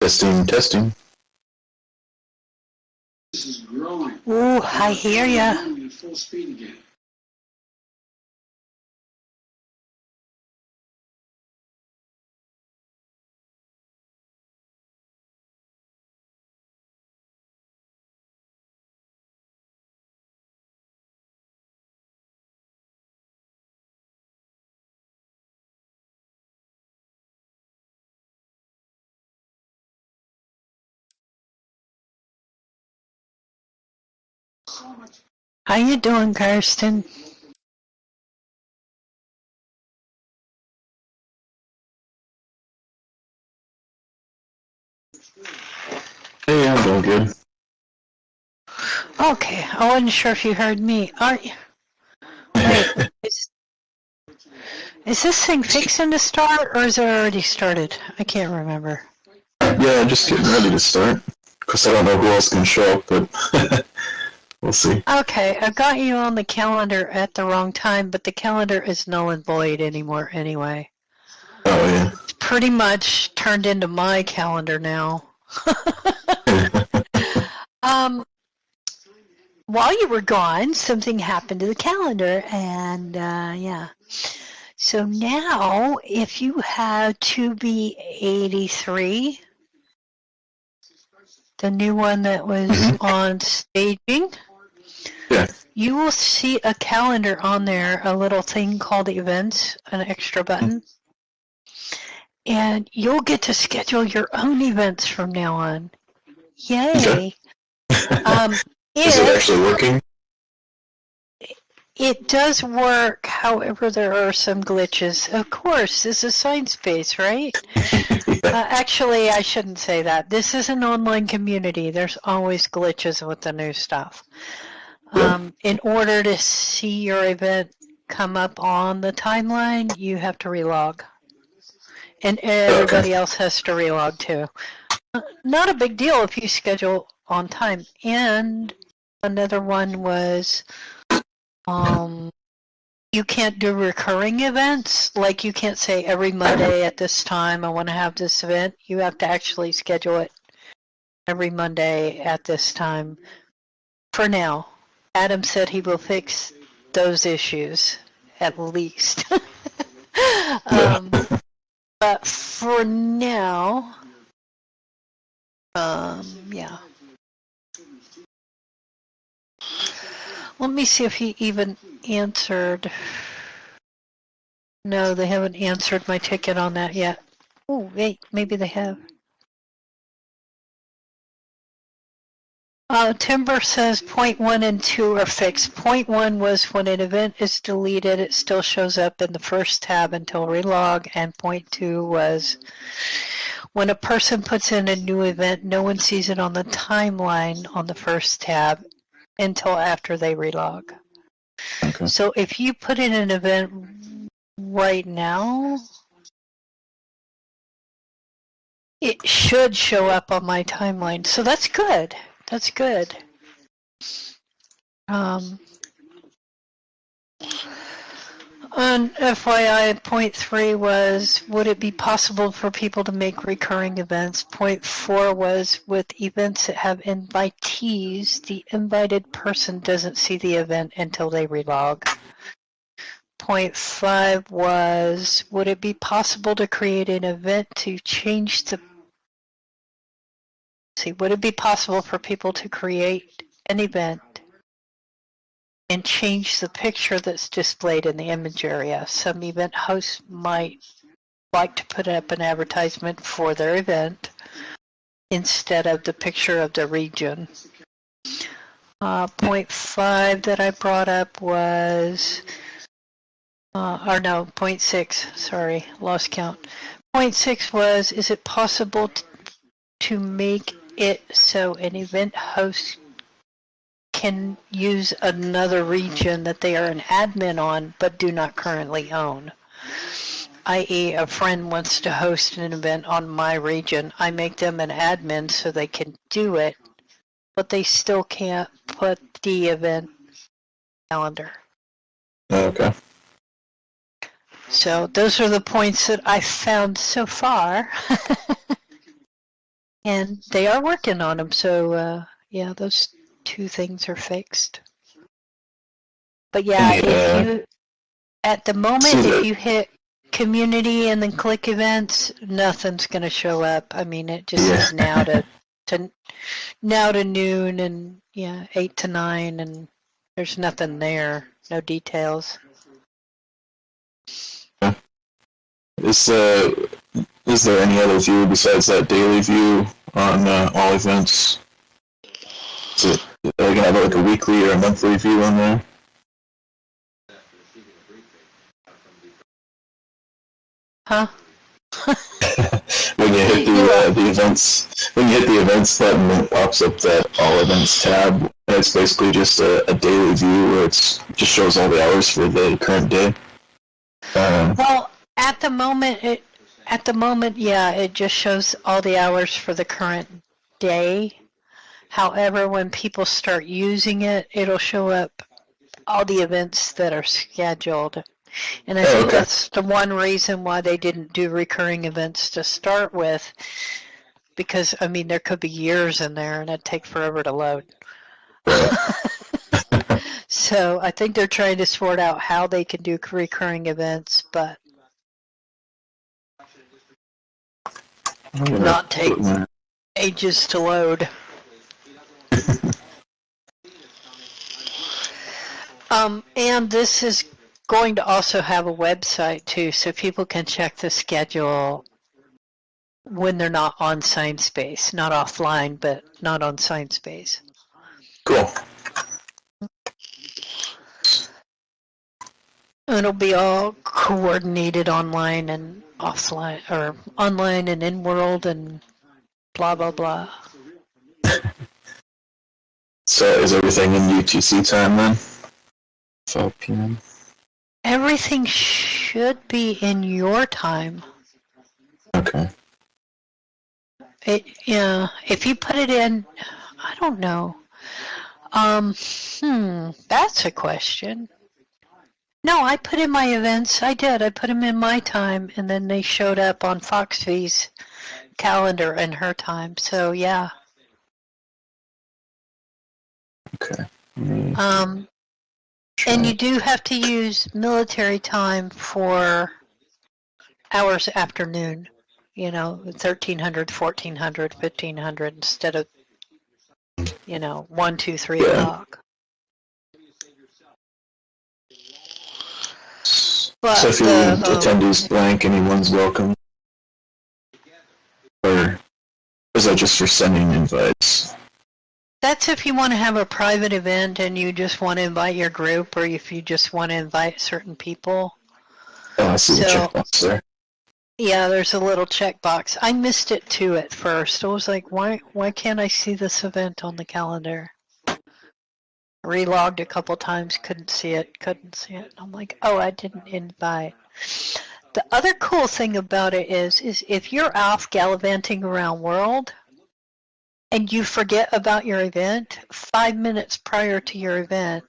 Testing, testing. This is growing. Ooh, I hear ya. Growing at full speed again. How you doing, Kirsten? Hey, I'm doing good. Okay, I wasn't sure if you heard me. Are you? Wait, is this thing fixing to start, or is it already started? I can't remember. Yeah, just getting ready to start. Because I don't know who else can show up, but we'll see. Okay, I've got you on the calendar at the wrong time, but the calendar is null and void anymore anyway. Oh, yeah. It's pretty much turned into my calendar now. While you were gone, something happened to the calendar, and yeah. So now, if you have 2B83, the new one that was on staging, Yeah. you will see a calendar on there, a little thing called events, an extra button. And you'll get to schedule your own events from now on. Yay! Okay. Is it actually working? It does work, however, there are some glitches. Of course, this is Sciencebase, right? Actually, I shouldn't say that. This is an online community. There's always glitches with the new stuff. In order to see your event come up on the timeline, you have to relog. And everybody else has to relog too. Not a big deal if you schedule on time. And another one was you can't do recurring events. Like you can't say every Monday at this time I want to have this event. You have to actually schedule it every Monday at this time. For now, Adam said he will fix those issues at least. But for now, yeah. Let me see if he even answered. No, they haven't answered my ticket on that yet. Oh, wait, maybe they have. Timber says point 1 and 2 are fixed. Point 1 was when an event is deleted, it still shows up in the first tab until relog, and point 2 was when a person puts in a new event, no one sees it on the timeline on the first tab until after they relog. Okay. So if you put in an event right now, it should show up on my timeline. So that's good. That's good. On FYI, point 3 was, would it be possible for people to make recurring events? Point 4 was, with events that have invitees, the invited person doesn't see the event until they relog. Point 5 was, would it be possible to create an event to change the... would it be possible for people to create an event and change the picture that's displayed in the image area? Some event hosts might like to put up an advertisement for their event instead of the picture of the region. Point 5 that I brought up was, point 6, sorry, lost count. Point 6 was, is it possible to make it so an event host can use another region that they are an admin on but do not currently own? I.e., a friend wants to host an event on my region. I make them an admin so they can do it, but they still can't put the event calendar. Okay. So those are the points that I found so far. And they are working on them, so yeah, those two things are fixed. But yeah, if you, at the moment, if you hit community and then click events, nothing's going to show up. I mean, it just says now to noon and 8 to 9, and there's nothing there, no details. Is there any other view besides that daily view on all events? Is it are you gonna have like a weekly or a monthly view on there? Huh? When you hit the events, when you hit the events button, it pops up that all events tab. And it's basically just a daily view where it just shows all the hours for the current day. Well, at the moment, it just shows all the hours for the current day. However, when people start using it, it'll show up all the events that are scheduled. And I think that's the one reason why they didn't do recurring events to start with, because, I mean, there could be years in there and it'd take forever to load. So I think they're trying to sort out how they can do recurring events, but not take ages to load. And this is going to also have a website too, so people can check the schedule when they're not on ScienceSpace, not offline, but not on ScienceSpace. Cool. It'll be all coordinated online and offline, or online and in world and blah blah blah. So is everything in UTC time then? 5 p.m. Everything should be in your time. Okay. If you put it in, I don't know. That's a question. No, I put in my events. I did. I put them in my time, and then they showed up on Foxvy's calendar in her time. So yeah. Okay. And you do have to use military time for hours afternoon. 1300, 1400, 1500 instead of 1, 2, 3 o'clock. But so if your attendees blank, anyone's welcome. Or is that just for sending invites? That's if you want to have a private event and you just want to invite your group, or if you just want to invite certain people. Oh, I see the checkbox there. Yeah, there's a little checkbox. I missed it too at first. I was like, why can't I see this event on the calendar? Relogged a couple times, couldn't see it. I'm like, oh, I didn't invite. The other cool thing about it is if you're off gallivanting around world and you forget about your event, 5 minutes prior to your event,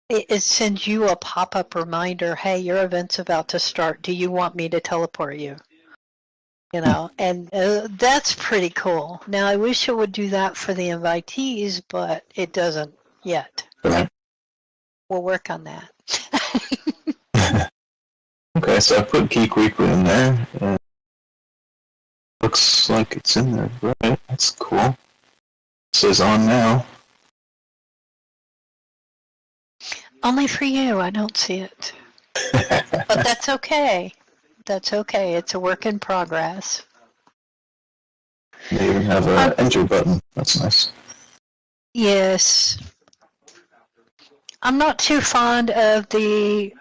it sends you a pop-up reminder, hey, your event's about to start. Do you want me to teleport you? And that's pretty cool. Now, I wish it would do that for the invitees, but it doesn't yet. Right. We'll work on that. Okay, so I put Geek Weekly in there. And looks like it's in there, right? That's cool. It says on now. Only for you, I don't see it. But that's okay. That's okay. It's a work in progress. They even have an enter button. That's nice. Yes. I'm not too fond of the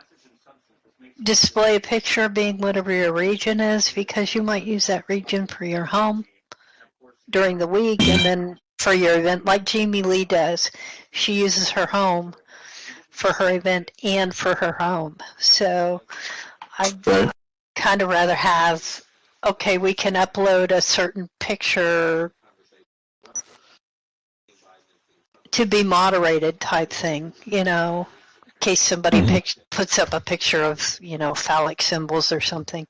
display picture being whatever your region is, because you might use that region for your home during the week and then for your event, like Jamie Lee does. She uses her home for her event and for her home. So I'd kind of rather have, okay, we can upload a certain picture to be moderated type thing, in case somebody puts up a picture of, phallic symbols or something.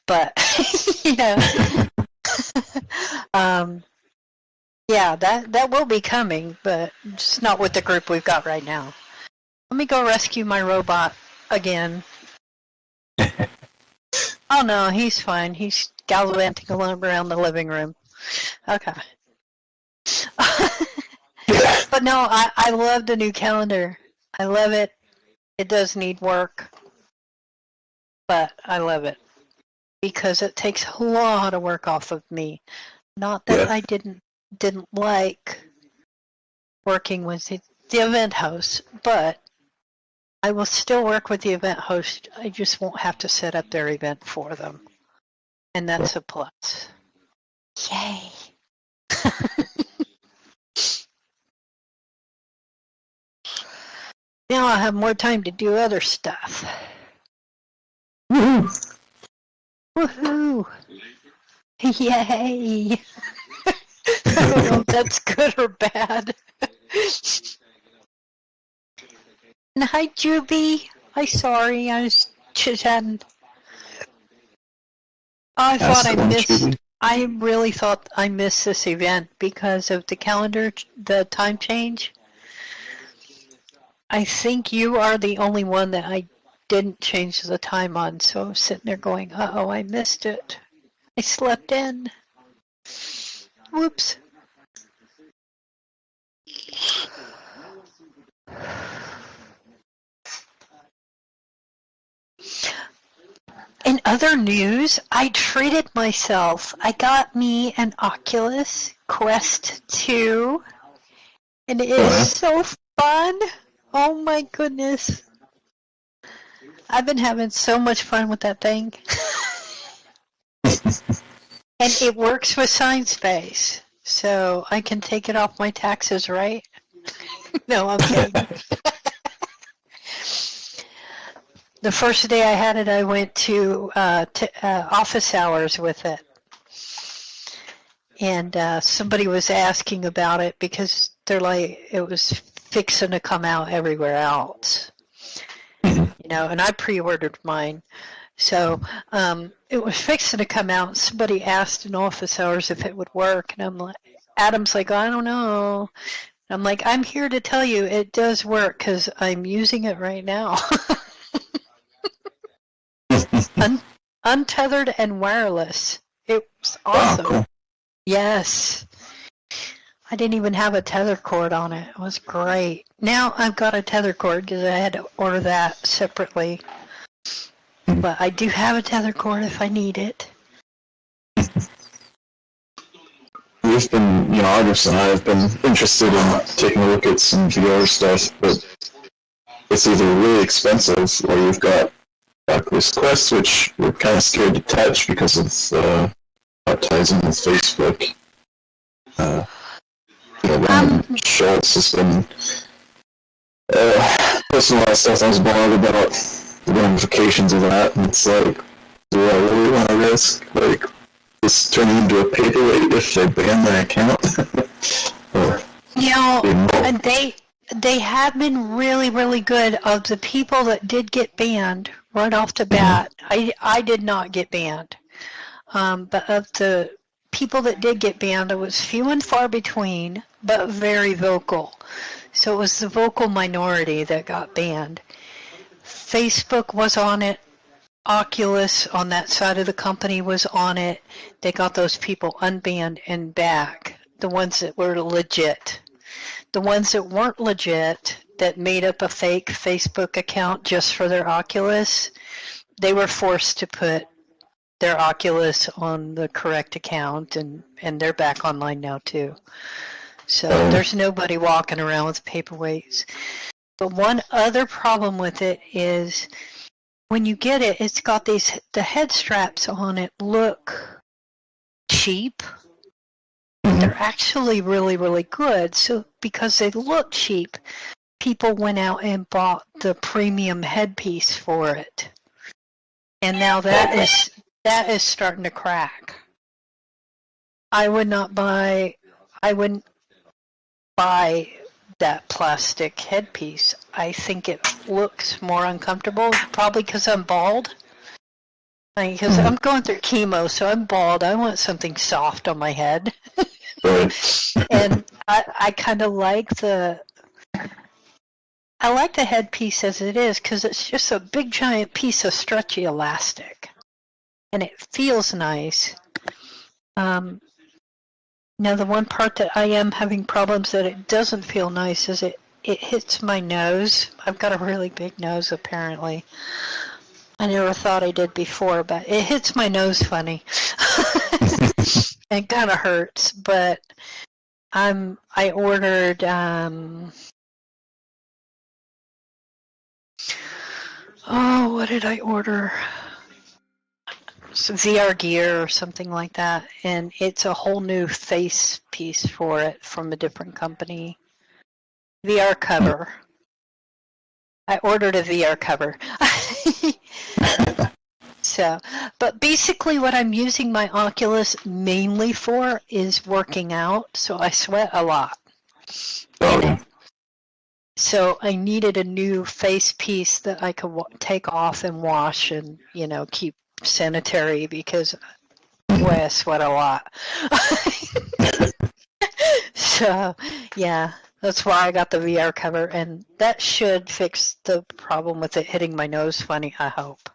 But, Yeah, that will be coming, but just not with the group we've got right now. Let me go rescue my robot again. Oh no, he's fine. He's gallivanting around the living room. Okay. But no, I love the new calendar. I love it. It does need work, but I love it because it takes a lot of work off of me. Not that I didn't like working with the event host, but I will still work with the event host. I just won't have to set up their event for them, and that's a plus. Yay! Now I'll have more time to do other stuff. Woohoo! Woohoo! Yay! I don't know if that's good or bad. And hi, Juby. Hi, sorry, I was chit-chatting. I thought I missed. I really thought I missed this event because of the calendar, the time change. I think you are the only one that I didn't change the time on, so I was sitting there going, uh-oh, I missed it. I slept in. Whoops. In other news, I treated myself. I got me an Oculus Quest 2, and it is so fun. Oh my goodness. I've been having so much fun with that thing. And it works with ScienceBase, so I can take it off my taxes, right? No, I'm kidding. The first day I had it, I went to office hours with it. And somebody was asking about it because they're like, it was fixing to come out everywhere else. You know, and I pre-ordered mine. So it was fixing to come out. Somebody asked in office hours if it would work. And I'm like, Adam's like, I don't know. I'm like, I'm here to tell you it does work because I'm using it right now. Untethered and wireless. It was awesome. Wow, cool. Yes. I didn't even have a tether cord on it. It was great. Now I've got a tether cord because I had to order that separately. But I do have a tether cord if I need it. We've been, August and I have been interested in taking a look at some VR stuff, but it's either really expensive or you've got Oculus Quest, which we're kind of scared to touch because of ties in with Facebook. Schultz has been posting a lot of stuff on his blog about the ramifications of that, and it's like, do I really want to risk this turning into a paperweight if they ban my account? And they have been really, really good. Of the people that did get banned right off the bat, I did not get banned. But of the people that did get banned, it was few and far between, but very vocal. So it was the vocal minority that got banned. Facebook was on it. Oculus on that side of the company was on it. They got those people unbanned and back. The ones that were legit. The ones that weren't legit, that made up a fake Facebook account just for their Oculus, they were forced to put their Oculus on the correct account, and they're back online now too. So there's nobody walking around with paperweights. But one other problem with it is when you get it, it's got the head straps on it look cheap. They're actually really, really good. So because they look cheap, people went out and bought the premium headpiece for it. And now that is starting to crack. I wouldn't buy that plastic headpiece. I think it looks more uncomfortable, probably because I'm bald. Because I'm going through chemo, so I'm bald. I want something soft on my head. Right. And I kind of like the headpiece as it is because it's just a big giant piece of stretchy elastic, and it feels nice. Now the one part that I am having problems that it doesn't feel nice is it hits my nose. I've got a really big nose apparently. I never thought I did before, but it hits my nose funny. It kind of hurts, but I ordered what did I order? Some VR gear or something like that, and it's a whole new face piece for it from a different company. VR cover. I ordered a VR cover. So, but basically what I'm using my Oculus mainly for is working out, so I sweat a lot in it. So I needed a new face piece that I could take off and wash and, keep sanitary because boy, I sweat a lot. So, yeah, that's why I got the VR cover, and that should fix the problem with it hitting my nose funny, I hope.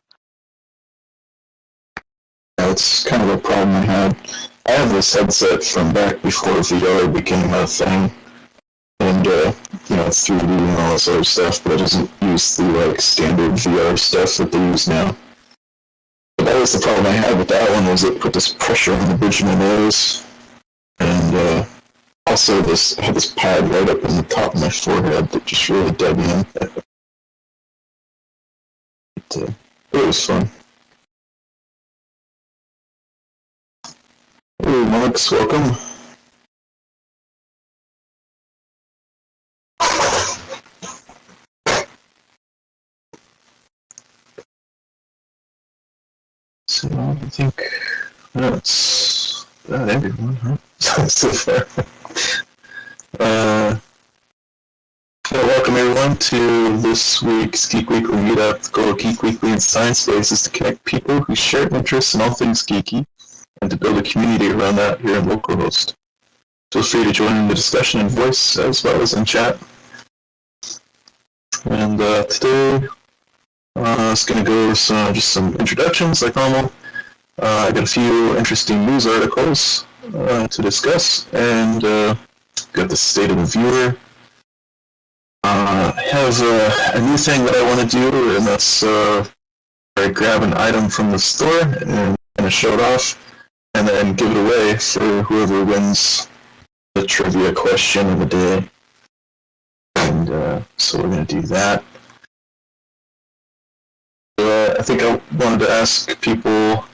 That's kind of a problem I had. I have this headset from back before VR became a thing, and 3D and all this other stuff, but it doesn't use the standard VR stuff that they use now. But that was the problem I had with that one, was it put this pressure on the bridge of my nose, and also I had this pad right up on the top of my forehead that just really dug in. It was fun. Hey, Marks, welcome. So I think that's about everyone, huh? So far. Welcome everyone to this week's Geek Weekly meetup. The goal of Geek Weekly and Science Space is to connect people who share interests in all things geeky and to build a community around that here in Localhost. Feel free to join in the discussion in voice as well as in chat. And today, I was going to go over some introductions like normal. I got a few interesting news articles to discuss, and got the state of the viewer. I have a new thing that I want to do, and that's I grab an item from the store and kind of show it off, and then give it away for whoever wins the trivia question of the day. And so we're going to do that. I think I wanted to ask people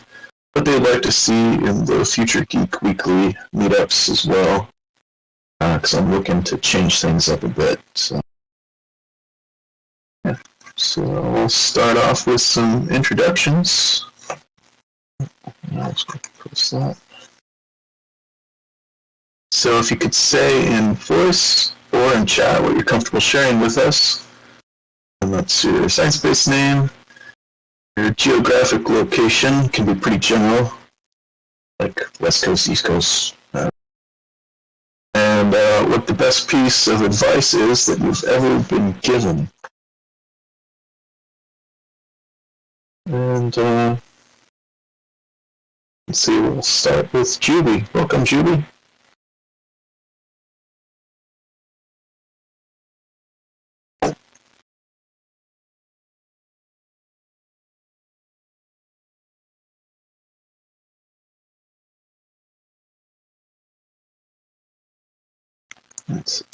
what they'd like to see in the future Geek Weekly meetups as well, because I'm looking to change things up a bit. So we'll start off with some introductions. Let's post that. So if you could say in voice or in chat what you're comfortable sharing with us, and that's your science-based name. Your geographic location can be pretty general, like West Coast, East Coast. And what the best piece of advice is that you've ever been given. And let's see, we'll start with Julie. Welcome, Julie.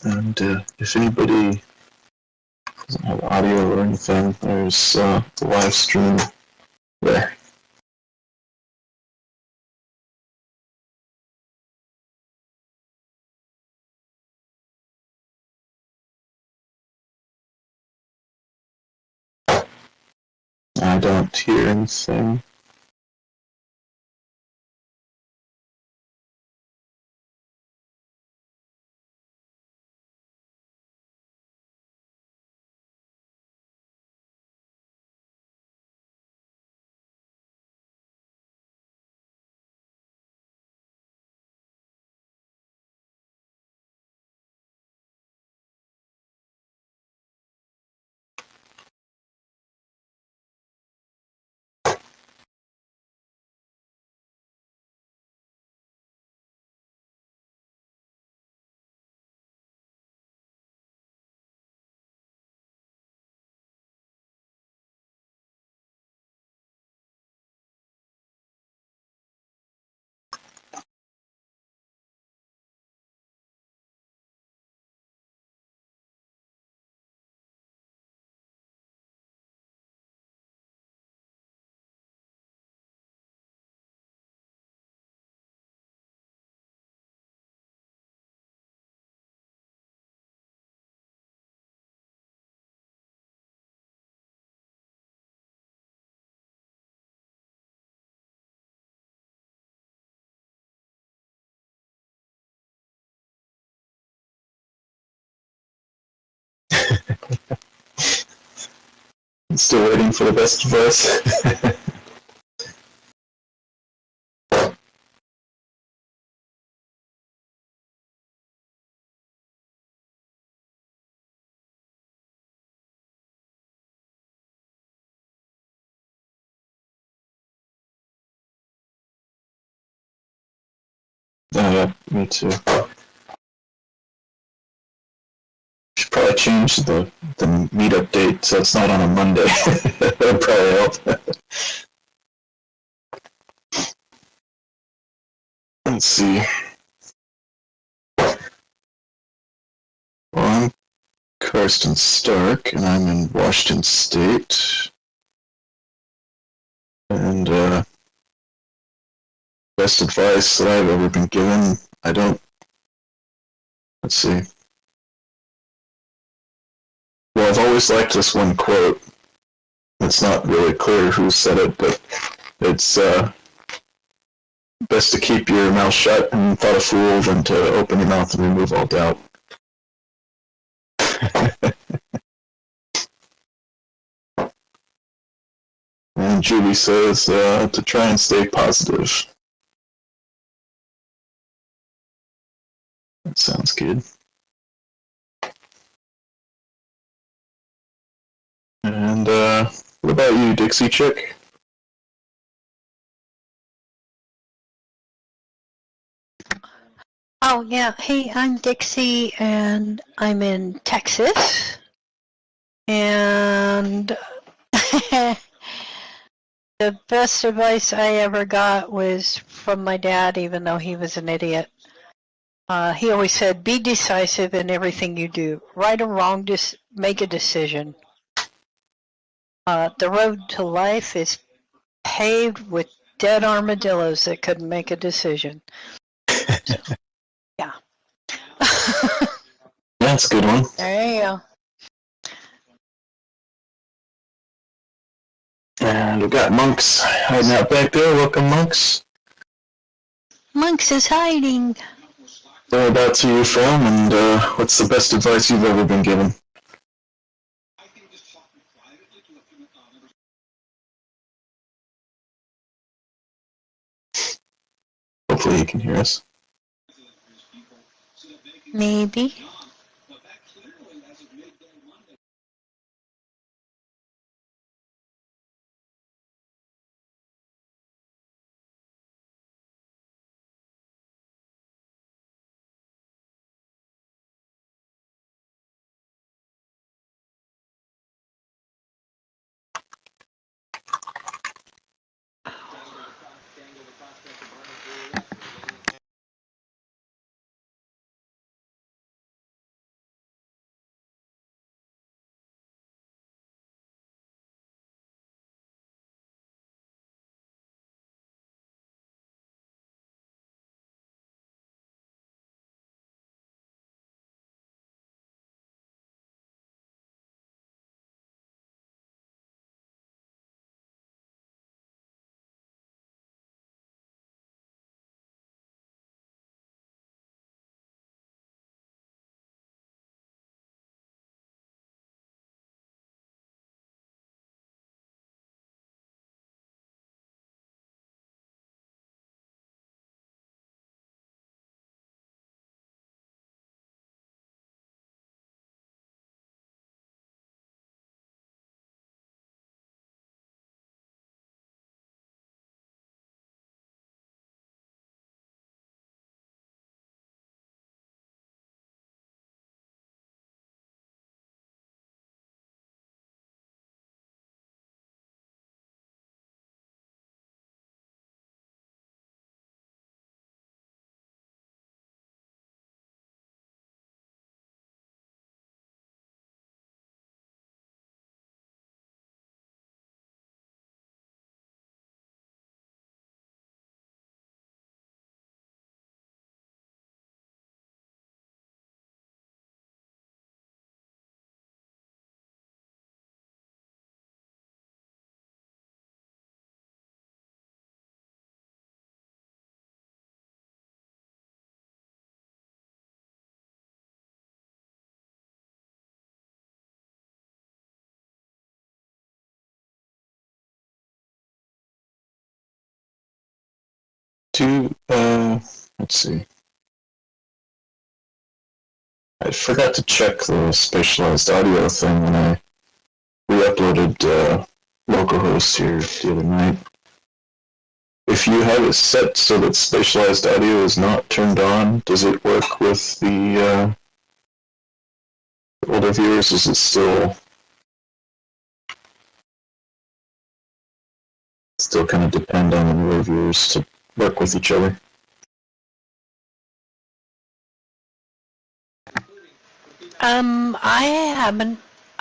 And if anybody doesn't have audio or anything, there's the live stream there. I don't hear anything. Still waiting for the best advice. Yeah, me too. Should probably change the meetup date so it's not on a Monday. That'd probably help. Let's see. Well, I'm Karsten Stark, and I'm in Washington State. And best advice that I've ever been given, I don't. Let's see. Well, I've always liked this one quote. It's not really clear who said it, but it's best to keep your mouth shut and thought a fool than to open your mouth and remove all doubt. And Julie says to try and stay positive. That sounds good. And what about you, Dixie Chick? Oh, yeah. Hey, I'm Dixie, and I'm in Texas. And the best advice I ever got was from my dad, even though he was an idiot. He always said, be decisive in everything you do. Right or wrong, just make a decision. The road to life is paved with dead armadillos that couldn't make a decision. So, yeah. That's a good one. There you go. And we've got Monks hiding out back there. Welcome, Monks. Monks is hiding. Whereabouts are you from, and what's the best advice you've ever been given? Hopefully he can hear us. Maybe. let's see. I forgot to check the spatialized audio thing when I re-uploaded Localhost here the other night. If you have it set so that spatialized audio is not turned on, does it work with the older viewers? Is it still kind of depend on the newer viewers to work with each other?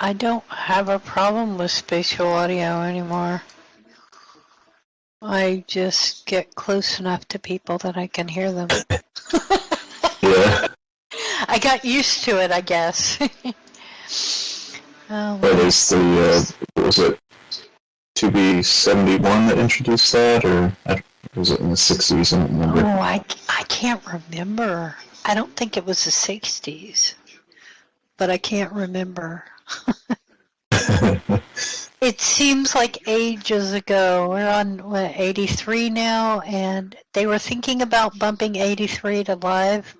I don't have a problem with spatial audio anymore. I just get close enough to people that I can hear them. Yeah. I got used to it, I guess. There's the, was it 2B71 that introduced that, or was it in the 60s? I don't remember. Oh, I can't remember. I don't think it was the 60s, but I can't remember. It seems like ages ago. We're on, 83 now, and they were thinking about bumping 83 to live,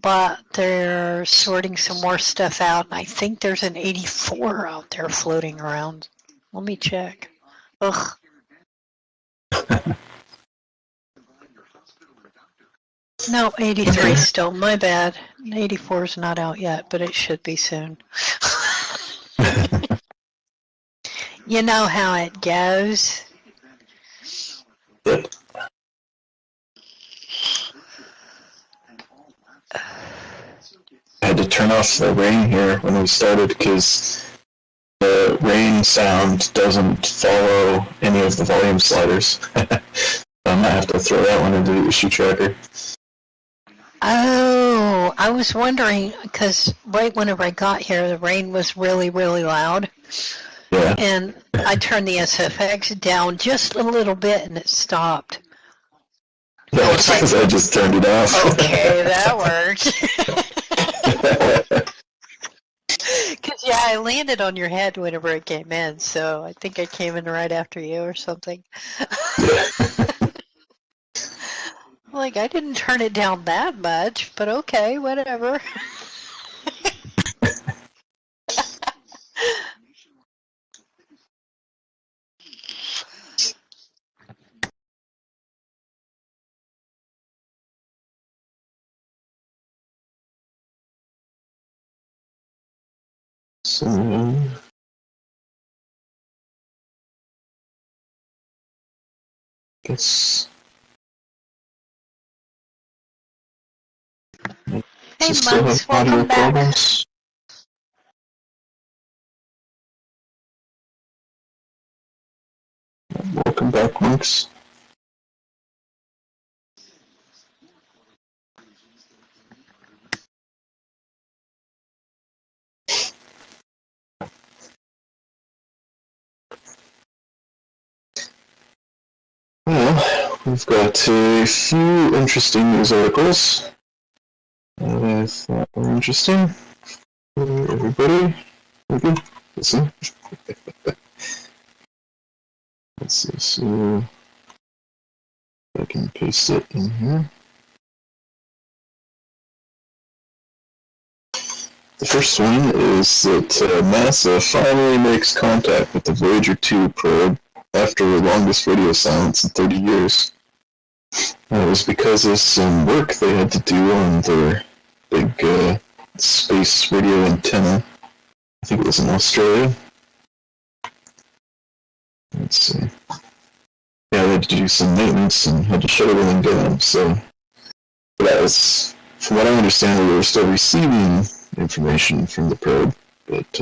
but they're sorting some more stuff out, and I think there's an 84 out there floating around. Let me check. Ugh. No, 83 still. My bad. 84 is not out yet, but it should be soon. You know how it goes. Yep. I had to turn off the rain here when we started because the rain sound doesn't follow any of the volume sliders. I might have to throw that one into the issue tracker. Oh, I was wondering, because right whenever I got here, the rain was really, really loud. Yeah. And I turned the SFX down just a little bit and it stopped. Yeah, I was like, I just turned it off. Okay, that worked. Because, yeah, I landed on your head whenever it came in, so I think I came in right after you or something. Yeah. Like, I didn't turn it down that much, but okay, whatever. So, guess. Hey, Monks, welcome back. Problems? Welcome back, Monks. Well, we've got a few interesting news articles that I thought were interesting for everybody. Okay, listen. Let's see, so I can paste it in here. The first one is that NASA finally makes contact with the Voyager 2 probe after the longest radio silence in 30 years. And it was because of some work they had to do on their big space radio antenna. I think it was in Australia. Let's see. Yeah, they had to do some maintenance and had to shut everything down. So that was, from what I understand, we were still receiving information from the probe, but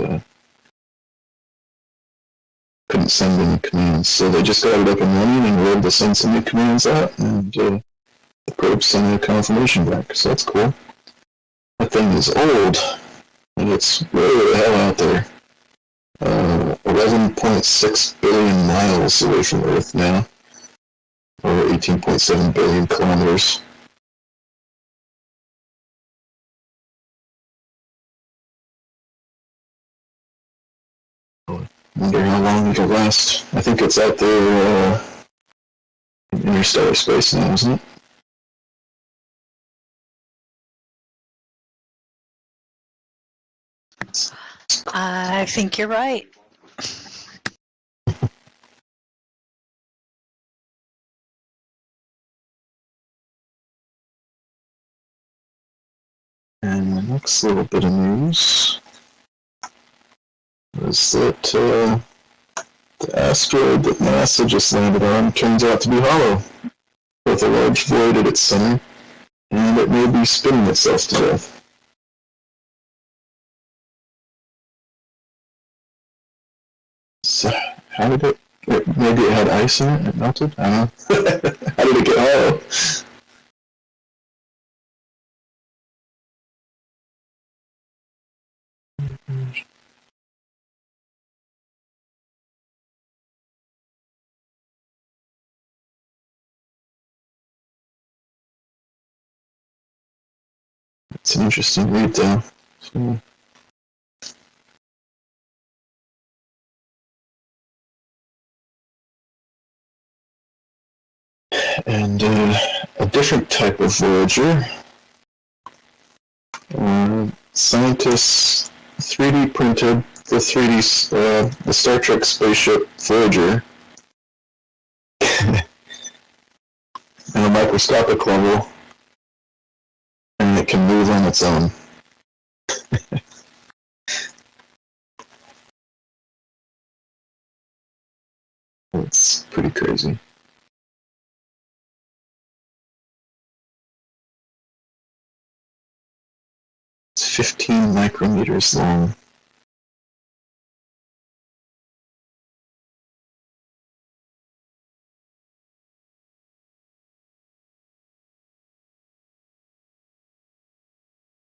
couldn't send any commands. So they just got it up and running and were able to send some new commands out, and the probe sending a confirmation back. So that's cool. That thing is old, and it's way the hell out there. 11.6 billion miles away from Earth now, or 18.7 billion kilometers. Wonder how long it'll last. I think it's out there in interstellar space now, isn't it? I think you're right. And the next little bit of news is that the asteroid that NASA just landed on turns out to be hollow, with a large void at its center, and it may be spinning itself to death. So, how did it? Maybe it had ice in it. It melted. I don't know. How did it get hollow? It's an interesting read, though. So, and a different type of Voyager. Scientists 3D printed the Star Trek spaceship Voyager at a microscopic level, and it can move on its own. It's pretty crazy. It's 15 micrometers long.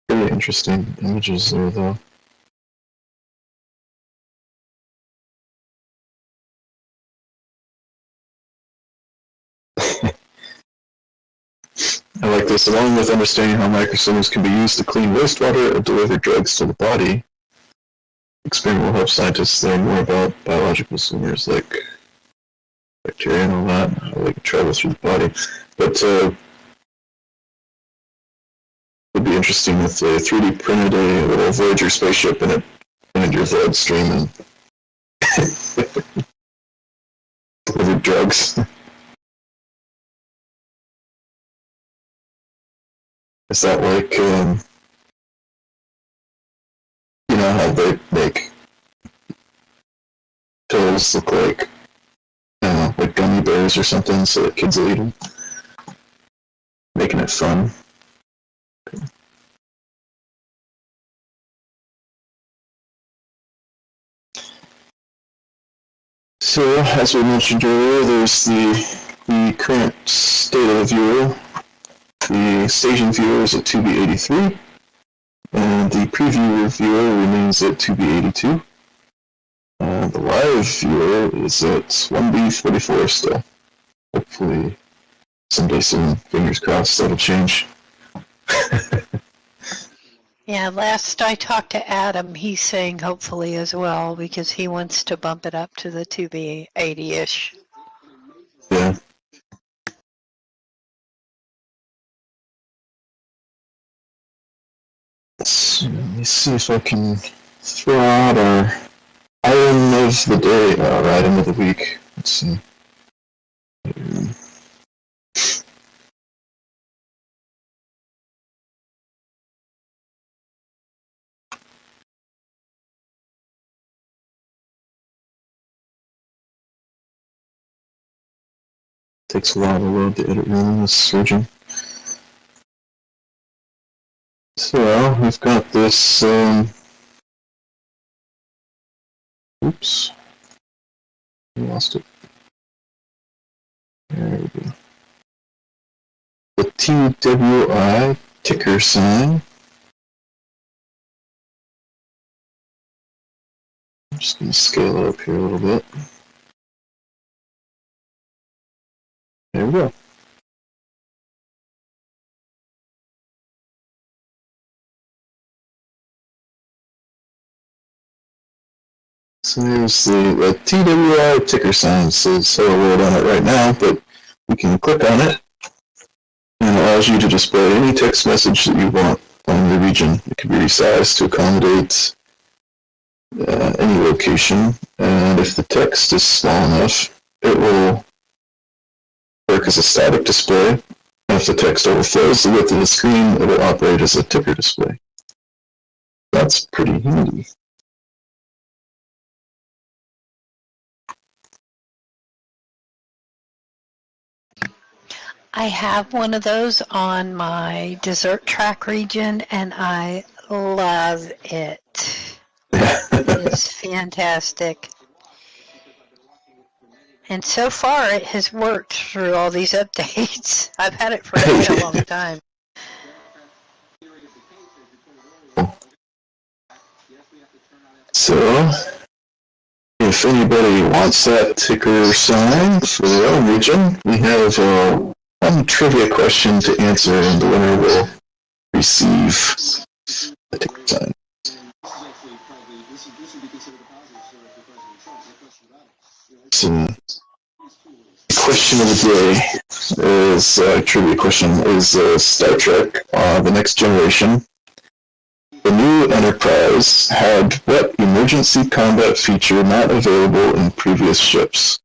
Very interesting images there, though. I like this. Along with understanding how microsomers can be used to clean wastewater or deliver drugs to the body, experiment will help scientists learn more about biological swimmers like bacteria and all that, how they can travel through the body. But it would be interesting if they 3D printed a little Voyager spaceship and it entered your bloodstream and delivered drugs. Is that like, you know how they make pills look like, I don't know, like gummy bears or something so that kids will eat them? Making it fun. So, as we mentioned earlier, there's the current state of the viewer. The staging viewer is at 2B83, and the preview viewer remains at 2B82. The live viewer is at 1B44 still. Hopefully, someday soon, fingers crossed, that'll change. Yeah, last I talked to Adam, he's saying hopefully as well because he wants to bump it up to the 2B80-ish. Yeah. So, let me see if I can throw out our item of the day, or item of the week. Let's see. Takes a while to load the edit room, this surgeon. So, we've got this, oops. I lost it. There we go. The TWI ticker sign. I'm just going to scale it up here a little bit. There we go. So there's the TWI ticker sign. It says hello world on it right now, but you can click on it, and it allows you to display any text message that you want on the region. It can be resized to accommodate any location, and if the text is small enough, it will work as a static display. And if the text overflows the width of the screen, it will operate as a ticker display. That's pretty handy. I have one of those on my dessert track region, and I love it. It is fantastic. And so far, it has worked through all these updates. I've had it for quite a long time. So, if anybody wants that ticker sign for their own region, we have one trivia question to answer, and the winner will receive the ticker sign. So, question of the day is trivia question is Star Trek: The Next Generation. The new Enterprise had what emergency combat feature not available in previous ships?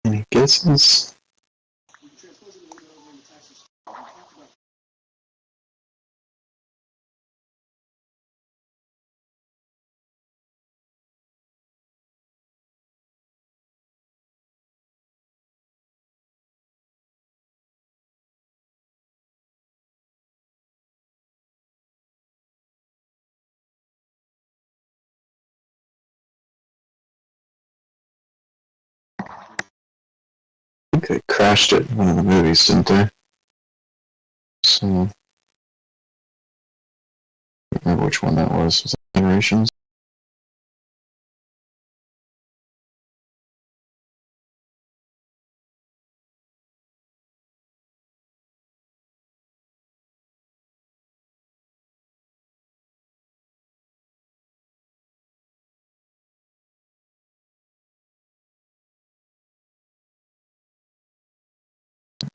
Any guesses? I think I crashed it in one of the movies, didn't I? So, I don't remember which one that was. Was it Generations?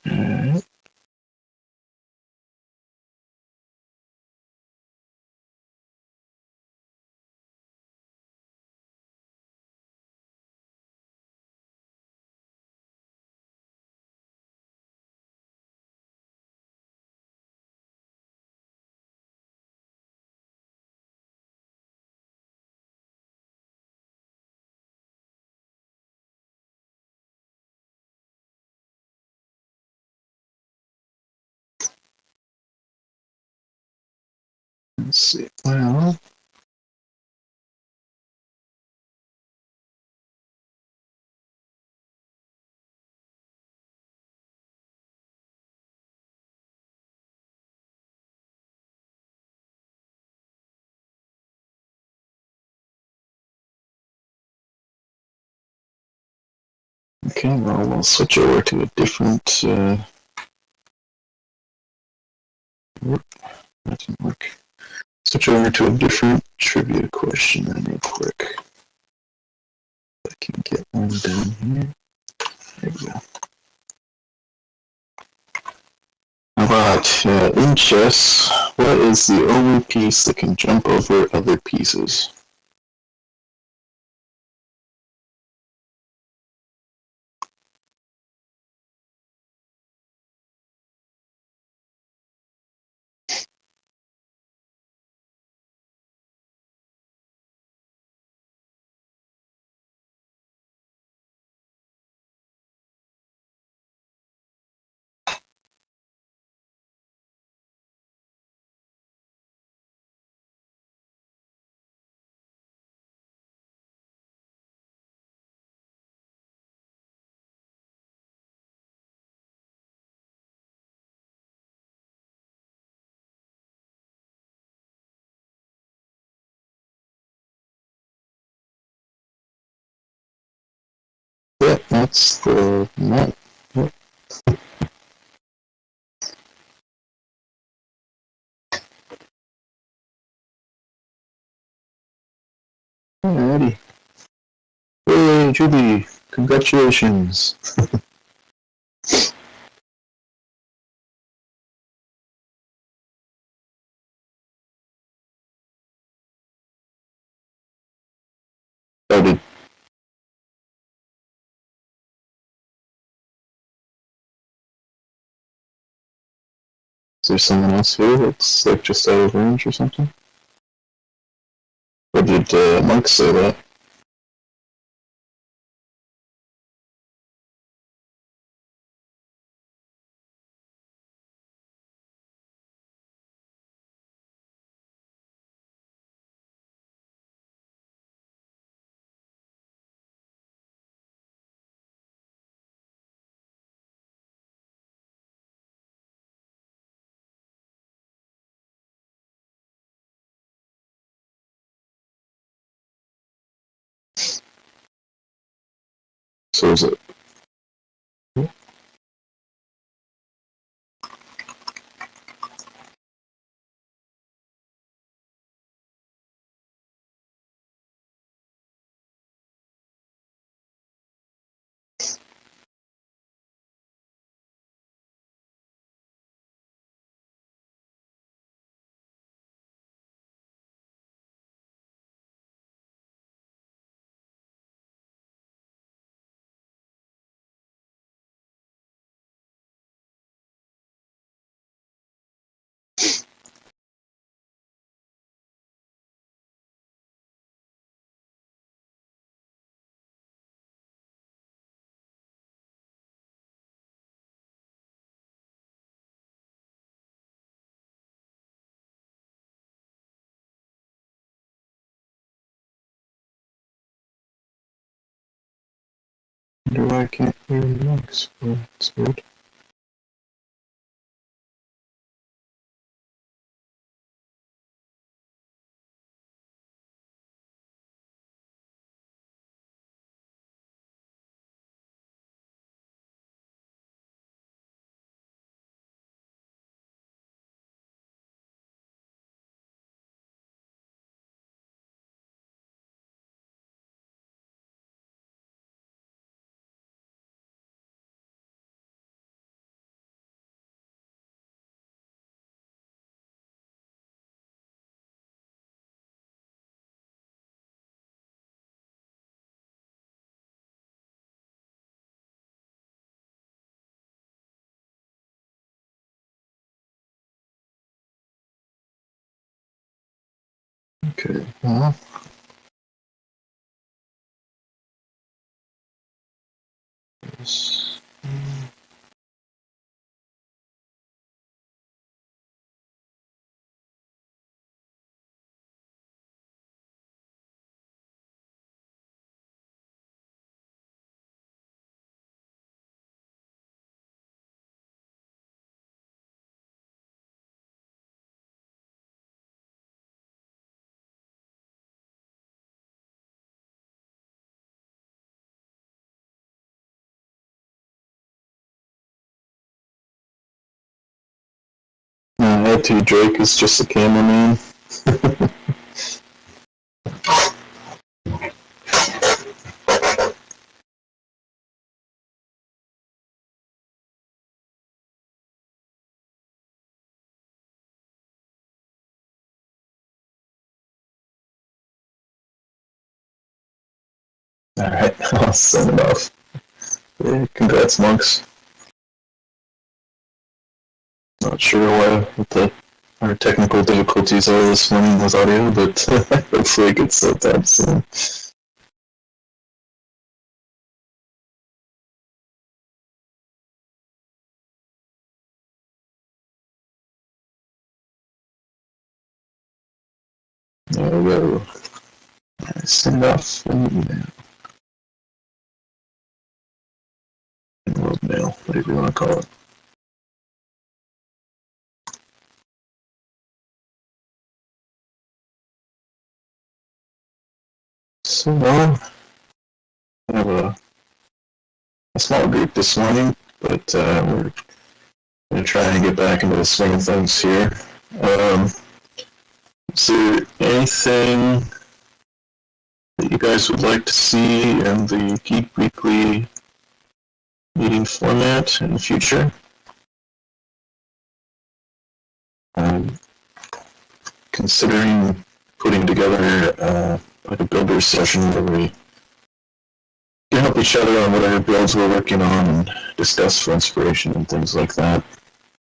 Alright. Let's see. Well, okay, well, we'll switch over to a different. That didn't work. Switch over to a different trivia question then, real quick. I can get one done here. There we go. How about in chess, what is the only piece that can jump over other pieces? Yeah, that's the net. Yep. Alrighty. Hey, Julie, congratulations. Oh, is there someone else here that's like just out of range or something? Or did Monk say that? So is it? I wonder why I can't hear Monk's. Oh, that's weird. Okay. Yes. LT Drake is just a cameraman. Alright, I'll send it off. Yeah, congrats, Monks. Not sure why what the our technical difficulties are this morning with audio, but hopefully it gets sorted out soon. There we go. Send off an email. World mail, whatever you want to call it. So, I have a a small group this morning, but we're going to try and get back into the swing of things here. Is there anything that you guys would like to see in the Geek Weekly meeting format in the future? Considering putting together like a builder session where we can help each other on whatever builds we're working on and discuss for inspiration and things like that.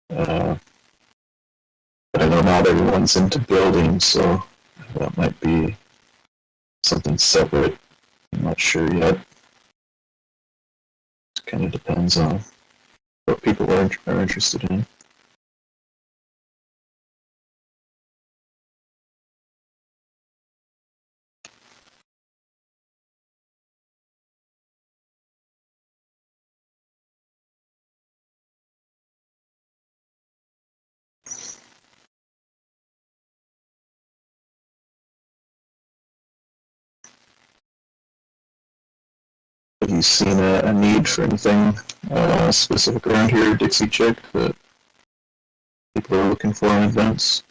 But I know not everyone's into building, so that might be something separate. I'm not sure yet. It kind of depends on what people are interested in. Have you seen a need for anything specific around here, Dixie Chick, that people are looking for in advance?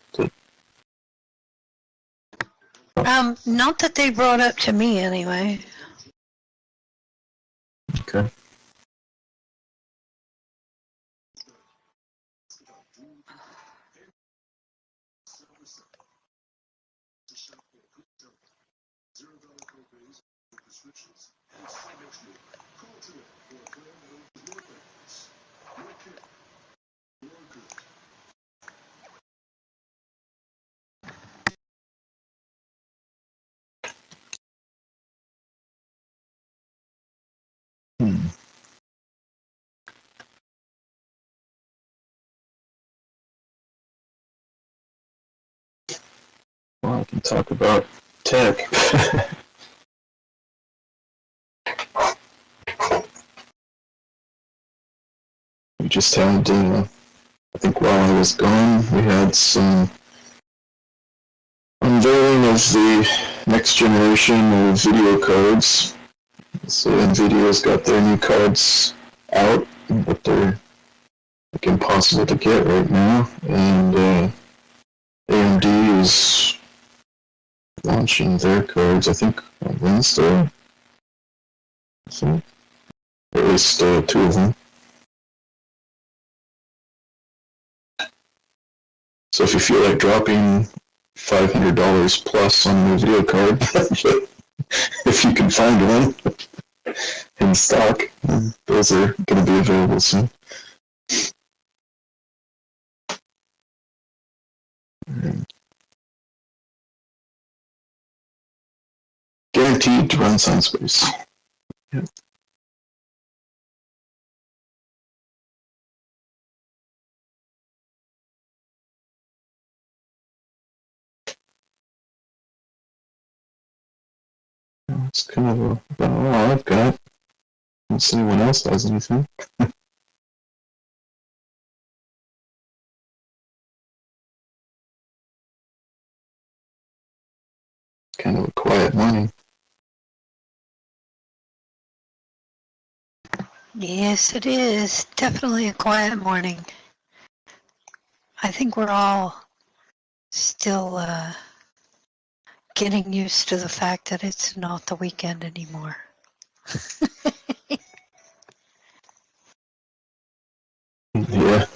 Not that they brought up to me anyway. Okay. Well, I can talk about tech. We just had, I think while I was gone, we had some unveiling of the next generation of video cards. So NVIDIA's got their new cards out, but they're like impossible to get right now. And AMD is launching their cards, I think, on Wednesday. So, or at least 2 of them. So if you feel like dropping $500 plus on a new video card, if you can find one in stock, those are going to be available soon. Guaranteed to run Sunspace. Yep. It's kind of about all I've got. Unless anyone else has anything. Kind of a quiet morning. Yes, it is. Definitely a quiet morning. I think we're all still getting used to the fact that it's not the weekend anymore. Yeah.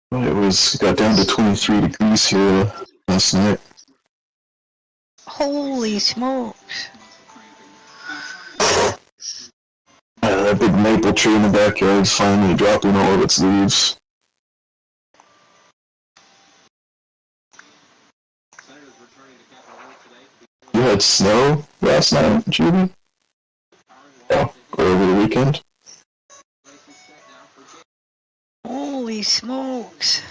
It got down to 23 degrees here last night. Holy smokes. That big maple tree in the backyard is finally dropping all of its leaves. You had snow last night, Judy? Oh, or over the weekend? Holy smokes.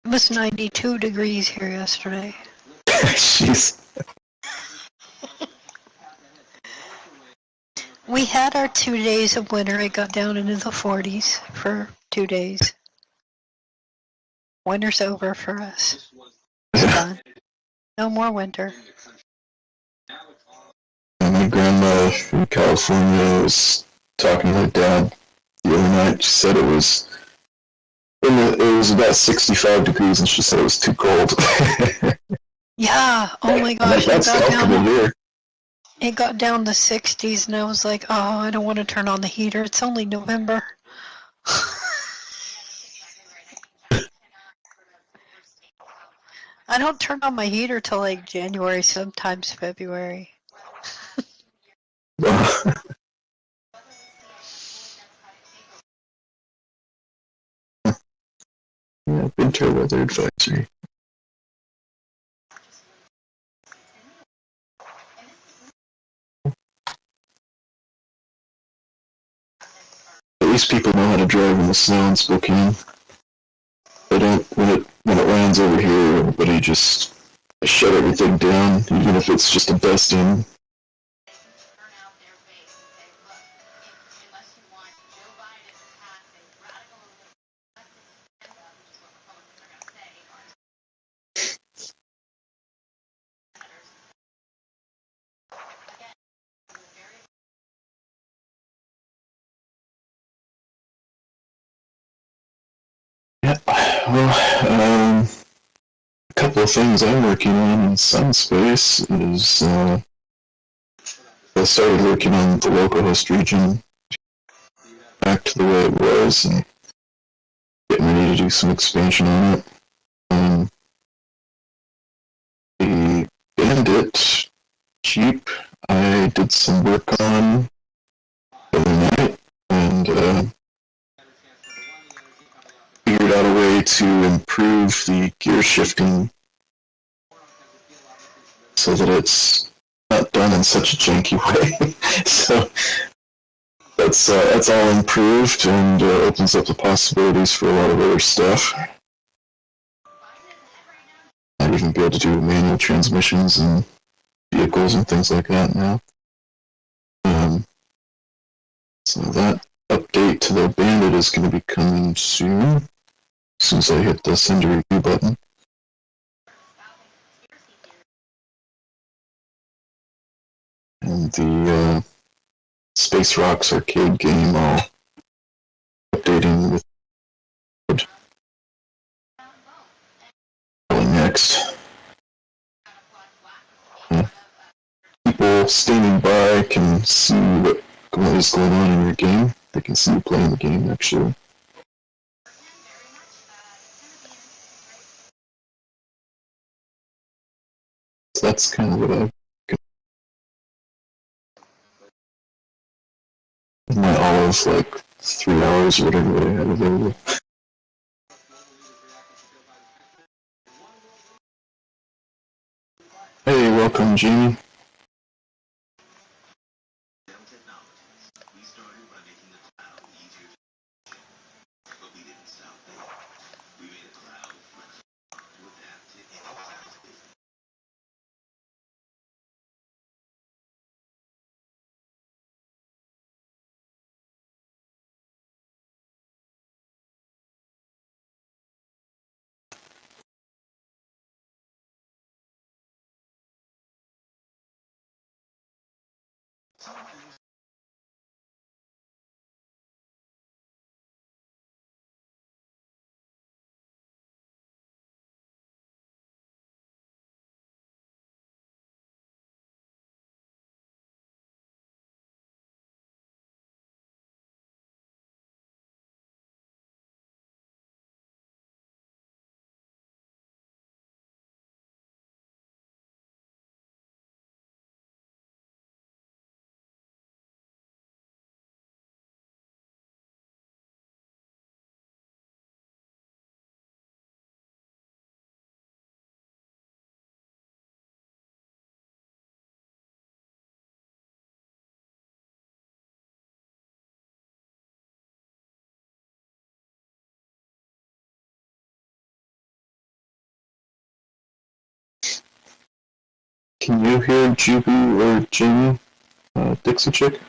It was 92 degrees here yesterday. Jeez. We had our 2 days of winter. It got down into the 40s for 2 days. Winter's over for us. It's done. No more winter. And my grandma from California was talking to my dad the other night. She said it was about 65 degrees, and she said it was too cold. Yeah. Oh my I'm like, gosh, that's comfortable here. it got down to 60s, and I was like, oh, I don't want to turn on the heater. It's only November. I don't turn on my heater till like January, sometimes February. Yeah, winter weather advisory. At least people know how to drive in the snow in Spokane. They don't when it lands over here. Everybody just shut everything down, even if it's just a dusting. Yeah, well, a couple of things I'm working on in some space is I started working on the Localhost region back to the way it was and getting ready to do some expansion on it. The Bandit Jeep I did some work on the other night and figured out a way to improve the gear shifting so that it's not done in such a janky way. So that's all improved and opens up the possibilities for a lot of other stuff. I'd even be able to do manual transmissions and vehicles and things like that now. So that update to the Bandit is going to be coming soon, as soon as I hit the send a review button. And the Space Rocks arcade game I'll updating with next. People standing by can see what is going on in your game. They can see you playing the game, actually. So that's kind of what I've my olive, like 3 hours or whatever they had available. Hey, welcome, Jamie. Can you hear Jubu or Jamie, Dixie Chick?